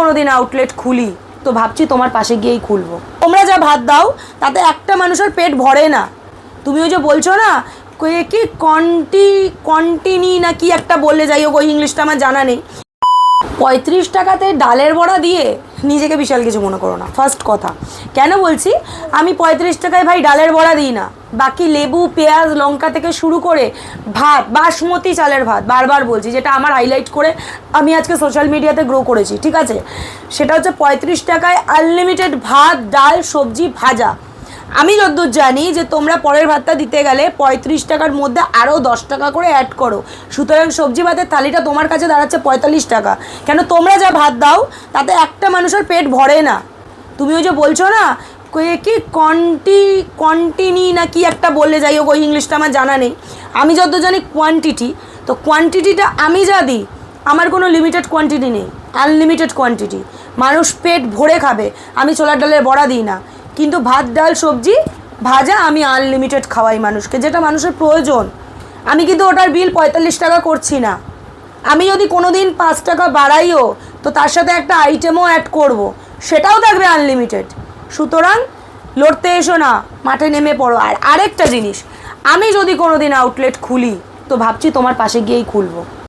কোনোদিন আউটলেট খুলি তো ভাবছি তোমার পাশে গিয়েই খুলবো। তোমরা যা ভাত দাও তাতে একটা মানুষের পেট ভরে না। তুমি ওই যে বলছো না কি কন্টিনি না কি একটা বললে, যাই হোক ওই ইংলিশটা আমার জানা নেই। 35 টাকাতে ডালের বড়া দিয়ে নিজেকে বিশাল কিছু মনে করো না। ফার্স্ট কথা কেন বলছি, আমি 35 টাকায় ভাই ডালের বড়া দিই না। বাকি লেবু পেঁয়াজ লঙ্কা থেকে শুরু করে ভাত, বাসমতি চালের ভাত, বারবার বলছি, যেটা আমার হাইলাইট করে আমি আজকে সোশ্যাল মিডিয়াতে গ্রো করেছি, ঠিক আছে? সেটা হচ্ছে 35 টাকায় আনলিমিটেড ভাত, ডাল, সবজি, ভাজা। আমি যতদূর জানি যে তোমরা পরের ভাতটা দিতে গেলে 35 টাকার মধ্যে আরও 10 টাকা করে অ্যাড করো, সুতরাং সবজি ভাতের থালিটা তোমার কাছে দাঁড়াচ্ছে 45 টাকা। কেন তোমরা যা ভাত দাও তাতে একটা মানুষের পেট ভরে না। তুমি ওই যে বলছো না কি কন্টিনি না কি একটা বললে, যাই হোক ওই ইংলিশটা আমার জানা নেই। আমি যতদূর জানি কোয়ান্টিটি, তো কোয়ান্টিটিটা আমি যা দিই আমার কোনো লিমিটেড কোয়ান্টিটি নেই, আনলিমিটেড কোয়ান্টিটি। মানুষ পেট ভরে খাবে। আমি ছোলার ডালের বড়া দিই না, কিন্তু ভাত ডাল সবজি ভাজা আমি আনলিমিটেড খাওয়াই মানুষকে, যেটা মানুষের প্রয়োজন। আমি কিন্তু ওটার বিল 45 টাকা করছি না। আমি যদি কোনো দিন 5 টাকা বাড়াইও তো তার সাথে একটা আইটেমও অ্যাড করব, সেটাও থাকবে আনলিমিটেড। সুতরাং লড়তে এসো না, মাঠে নেমে পড়ো। আর আরেকটা জিনিস, আমি যদি কোনো দিন আউটলেট খুলি তো ভাবছি তোমার পাশে গিয়েই খুলবো।